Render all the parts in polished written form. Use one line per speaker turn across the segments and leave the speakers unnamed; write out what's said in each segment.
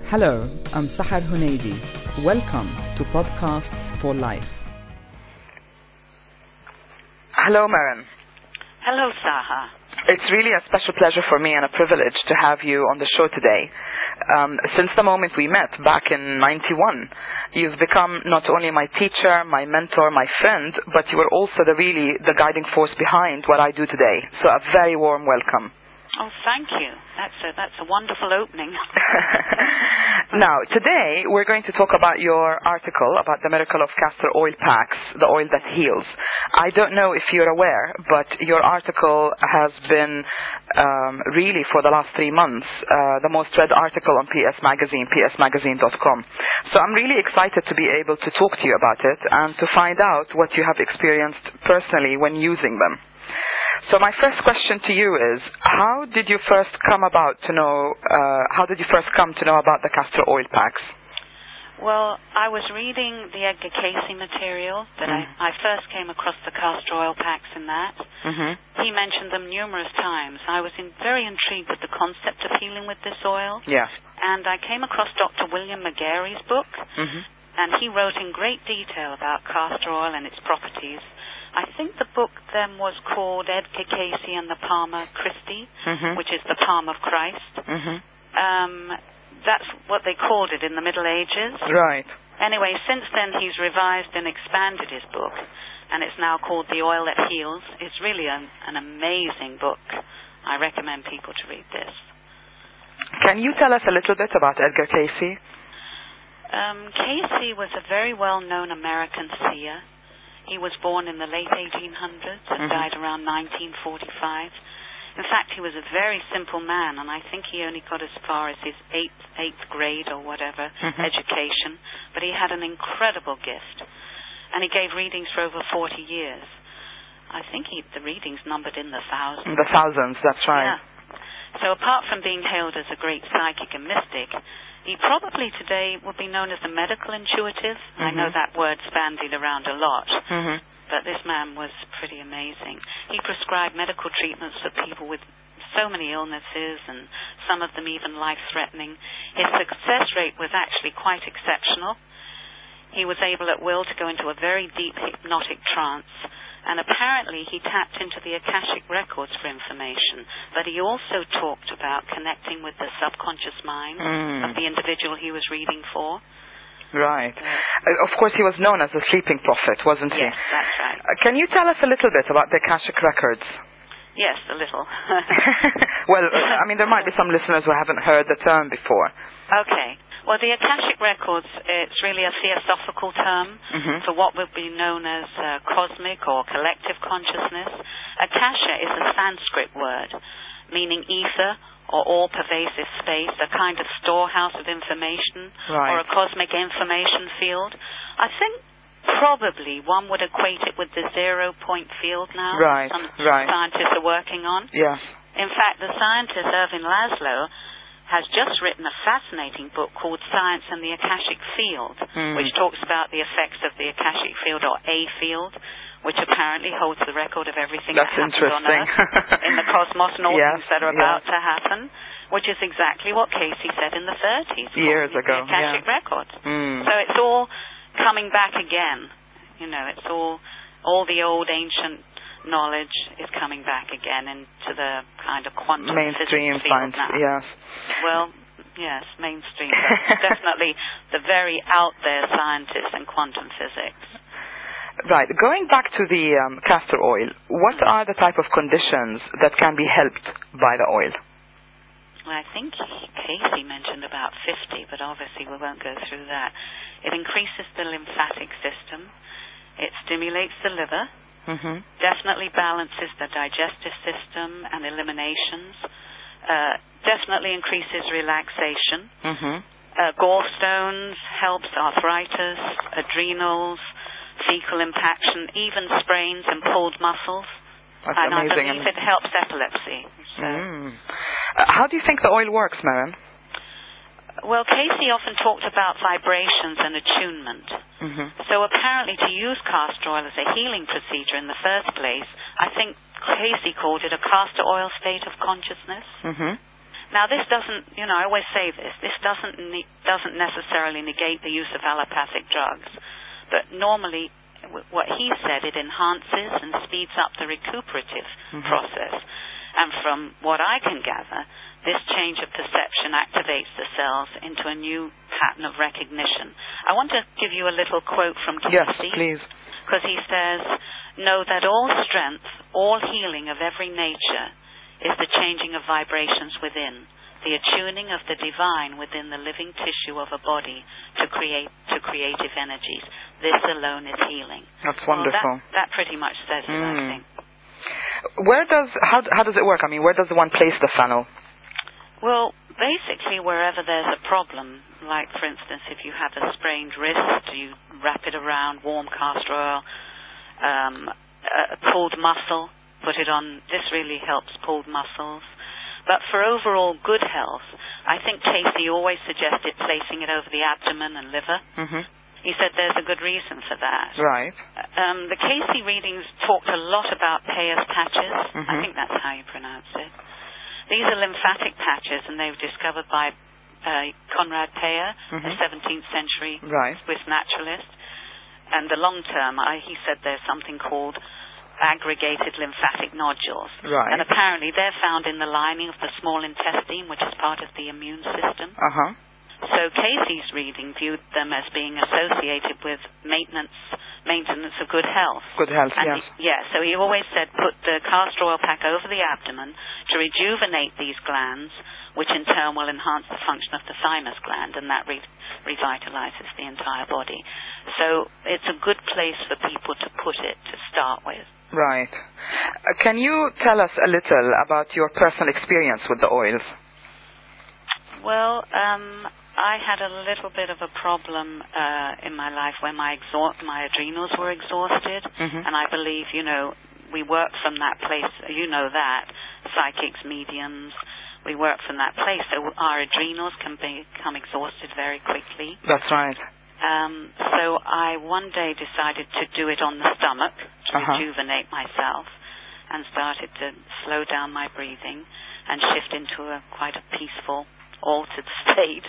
Hello, I'm Sahar. Welcome to Podcasts for Life.
Hello, Merryn.
Hello, Sahar.
It's really a special pleasure for me and a privilege to have you on the show today. Since the moment we met back in 91, you've become not only my teacher, my mentor, my friend, but you are also the guiding force behind what I do today. So a very warm welcome.
Oh, thank you. That's a wonderful opening.
Now, today we're going to talk about your article about the miracle of castor oil packs, the oil that heals. I don't know if you're aware, but your article has been really for the last 3 months the most read article on PS Magazine, psmagazine.com. So I'm really excited to be able to talk to you about it and to find out what you have experienced personally when using them. So my first question to you is, how did you first come to know about the castor oil packs?
Well, I was reading the Edgar Cayce material that I first came across the castor oil packs in that.
Mm-hmm.
He mentioned them numerous times. I was very intrigued with the concept of healing with this oil.
Yes.
And I came across Dr. William McGarry's book, and he wrote in great detail about castor oil and its properties. I think the book then was called Edgar Cayce and the Palm of Christi, which is the palm of Christ. That's what they called it in the Middle Ages.
Right.
Anyway, since then he's revised and expanded his book, and it's now called The Oil That Heals. It's really an amazing book. I recommend people to read this.
Can you tell us a little bit about Edgar Cayce?
Cayce was a very well-known American seer. He was born in the late 1800s and died around 1945. In fact, he was a very simple man, and I think he only got as far as his eighth grade or whatever education, but he had an incredible gift, and he gave readings for over 40 years. I think the readings numbered in the thousands.
The thousands, that's right.
Yeah. So apart from being hailed as a great psychic and mystic, he probably today would be known as a medical intuitive. I know that word's bandied around a lot, but this man was pretty amazing. He prescribed medical treatments for people with so many illnesses, and some of them even life-threatening. His success rate was actually quite exceptional. He was able at will to go into a very deep hypnotic trance, and apparently he tapped into the Akashic records for information, but he also talked about connecting with the subconscious mind of the individual he was reading for.
Right. Of course, he was known as the sleeping prophet, wasn't he?
Yes, that's right.
Can you tell us a little bit about the Akashic records?
Yes, a little.
Well, I mean, there might be some listeners who haven't heard the term before.
Okay. Well, the Akashic records, it's really a theosophical term for what would be known as cosmic or collective consciousness. Akasha is a Sanskrit word, meaning ether or all-pervasive space, a kind of storehouse of information or a cosmic information field. I think probably one would equate it with the zero-point field now some scientists are working on.
Yes. In
fact, the scientist Ervin Laszlo has just written a fascinating book called Science and the Akashic Field, which talks about the effects of the Akashic field, or A field, which apparently holds the record of everything that happens on Earth in the cosmos and all things that are about to happen, which is exactly what Cayce said in the 30s.
Years ago.
The Akashic records. So it's all coming back again. You know, it's all the old ancient knowledge is coming back again into the kind of quantum
mainstream
science
now.
Yes. Well, yes, mainstream. Definitely the very out there scientists in quantum physics.
Right. Going back to the castor oil, what are the type of conditions that can be helped by the oil?
Well, I think Cayce mentioned about 50, but obviously we won't go through that. It increases the lymphatic system. It stimulates the liver. Definitely balances the digestive system and eliminations. Definitely increases relaxation. Gallstones, helps arthritis, adrenals, fecal impaction, even sprains and pulled muscles.
That's
and
amazing.
I believe it helps epilepsy. So.
How do you think the oil works, Merryn?
Well, Cayce often talked about vibrations and attunement. So apparently to use castor oil as a healing procedure in the first place, I think Cayce called it a castor oil state of consciousness. Now, this doesn't, I always say this doesn't necessarily negate the use of allopathic drugs, but normally, what he said, it enhances and speeds up the recuperative process. And from what I can gather, this change of perception activates the cells into a new pattern of recognition. I want to give you a little quote from Cayce.
Yes, please.
Because he says, "Know that all strength, all healing of every nature is the changing of vibrations within, the attuning of the divine within the living tissue of a body to creative energies. This alone is healing."
That's wonderful.
Well, that pretty much says it, I think.
How does it work? I mean, where does one place the funnel?
Well, basically wherever there's a problem, like for instance if you have a sprained wrist, you wrap it around warm castor oil, a pulled muscle, put it on. This really helps pulled muscles. But for overall good health, I think Cayce always suggested placing it over the abdomen and liver. He said there's a good reason for that.
Right.
The Cayce readings talked a lot about Peyer's patches. I think that's how you pronounce it. These are lymphatic patches, and they were discovered by Conrad Peyer, a 17th century Swiss naturalist. And the long term, he said there's something called aggregated lymphatic nodules.
Right.
And apparently they're found in the lining of the small intestine, which is part of the immune system. So Cayce's reading viewed them as being associated with maintenance of good health.
Good health,
and
yes.
So he always said put the castor oil pack over the abdomen to rejuvenate these glands, which in turn will enhance the function of the thymus gland, and that revitalizes the entire body. So it's a good place for people to put it to start with.
Right. Can you tell us a little about your personal experience with the oils?
Well, I had a little bit of a problem in my life when my adrenals were exhausted, and I believe, we work from that place, psychics, mediums, we work from that place, so our adrenals can become exhausted very quickly.
That's right.
So I one day decided to do it on the stomach to rejuvenate myself, and started to slow down my breathing and shift into quite a peaceful, altered state.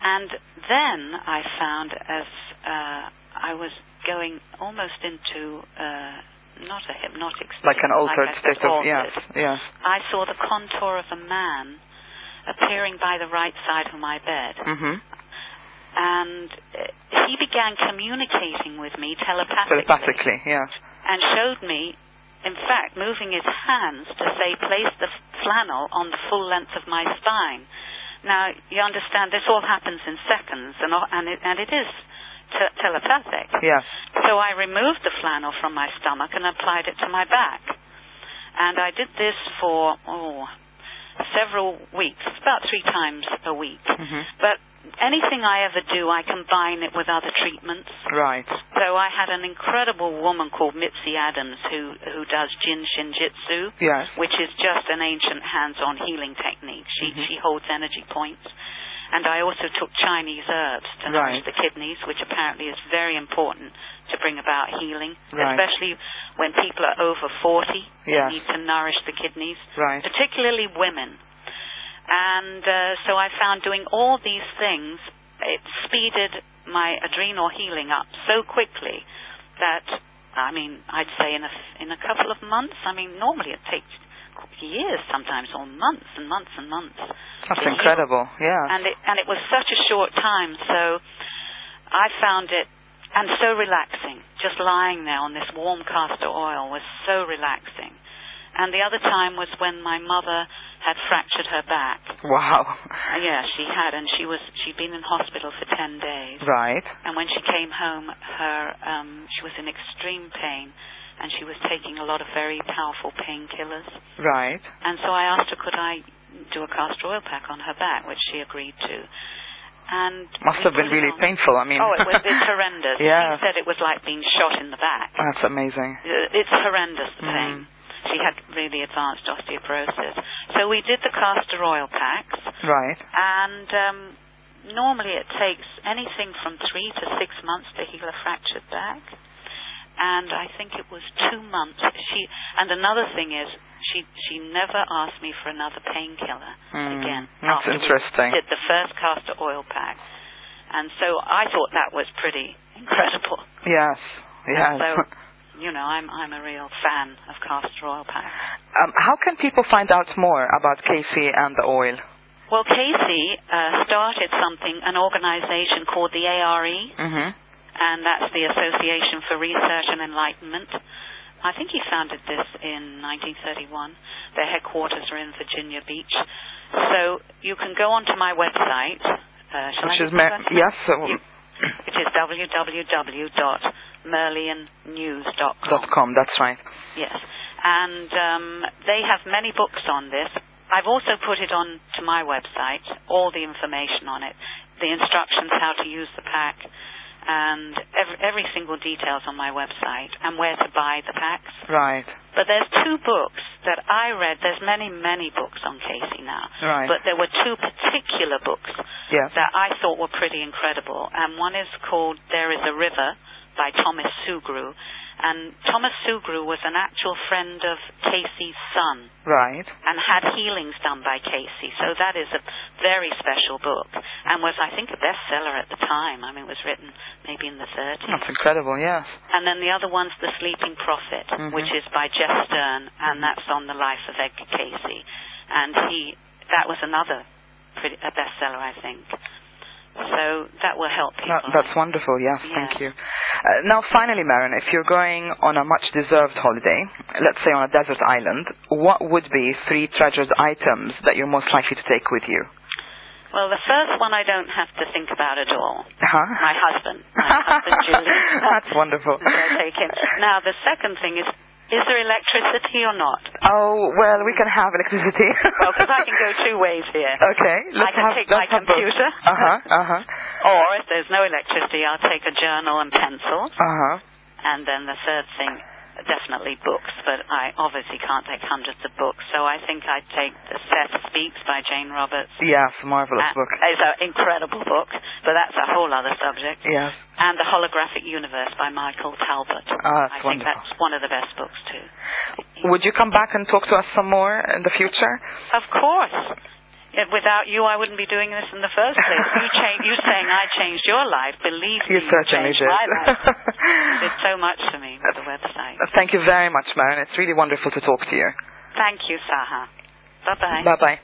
And then I found as I was going almost into not a hypnotic state,
like an altered state of yes.
I saw the contour of a man appearing by the right side of my bed. And he began communicating with me telepathically,
yes.
And showed me, in fact, moving his hands to say, place the flannel on the full length of my spine. Now, you understand, this all happens in seconds, and it is telepathic.
Yes.
So I removed the flannel from my stomach and applied it to my back. And I did this for several weeks, about 3 times a week. But anything I ever do, I combine it with other treatments.
Right.
So I had an incredible woman called Mitzi Adams who does Jin Shinjitsu, which is just an ancient hands-on healing technique. She holds energy points. And I also took Chinese herbs to nourish the kidneys, which apparently is very important to bring about healing, especially when people are over 40. They need to nourish the kidneys, particularly women. And so I found doing all these things, it speeded my adrenal healing up so quickly that, I'd say in a couple of months, normally it takes years sometimes, or months and months and months.
That's incredible,
And it was such a short time, so I found it, and so relaxing. Just lying there on this warm castor oil was so relaxing. And the other time was when my mother had fractured her back.
Wow.
Yeah, she had, and she'd been in hospital for 10 days.
Right.
And when she came home, she was in extreme pain, and she was taking a lot of very powerful painkillers.
Right.
And so I asked her, could I do a castor oil pack on her back, which she agreed to. And
must have been really painful.
It's horrendous.
Yeah.
She said it was like being shot in the back.
That's amazing.
It's horrendous, the pain. She had really advanced osteoporosis. So we did the castor oil packs.
Right.
And normally it takes anything from 3 to 6 months to heal a fractured back. And I think it was 2 months. And another thing is, she never asked me for another painkiller again.
That's interesting.
We did the first castor oil pack. And so I thought that was pretty incredible.
Yes.
And so, I'm a real fan of castor oil packs.
How can people find out more about Cayce and the oil?
Well, Cayce started an organization called the ARE, and that's the Association for Research and Enlightenment. I think he founded this in 1931. Their headquarters are in Virginia Beach. So you can go onto my website. Which is www.merlionnews.com.
That's right.
Yes. And they have many books on this. I've also put it on to my website, all the information on it, the instructions how to use the pack, and every single details on my website, and where to buy the packs.
Right.
But there's two books that I read. There's many, many books on Cayce now.
Right.
But there were two particular books that I thought were pretty incredible. And one is called There Is a River by Thomas Sugrue. And Thomas Sugrue was an actual friend of Cayce's son.
Right.
And had healings done by Cayce. So that is a very special book. And was, I think, a bestseller at the time. I mean, it was written maybe in the 30s.
That's incredible, yes.
And then the other one's The Sleeping Prophet, which is by Jeff Stern, and that's on the life of Edgar Cayce. And that was another a bestseller, I think. So that will help people.
That's wonderful, yes, thank you. Now, finally, Merryn, if you're going on a much-deserved holiday, let's say on a desert island, what would be 3 treasured items that you're most likely to take with you?
Well, the first one I don't have to think about at all. My husband, Julie.
That's wonderful.
So I take him. Now, the second thing is there electricity or not?
Oh, well, we can have electricity.
Well, because I can go 2 ways here.
Okay.
I can take my computer. Or if there's no electricity, I'll take a journal and pencils. And then the third thing, definitely books, but I obviously can't take hundreds of books, so I think I'd take The Seth Speaks by Jane Roberts.
Yes, marvelous book.
It's an incredible book, but that's a whole other subject.
Yes.
And The Holographic Universe by Michael Talbot.
I think
that's one of the best books too.
Would you come back and talk to us some more in the future?
Of course. Without you, I wouldn't be doing this in the first place. You saying I changed your life, believe me,
you certainly did.
My life. You did so much for me with the website.
Thank you very much, Merryn. It's really wonderful to talk to you.
Thank you, Sahar. Bye-bye.
Bye-bye.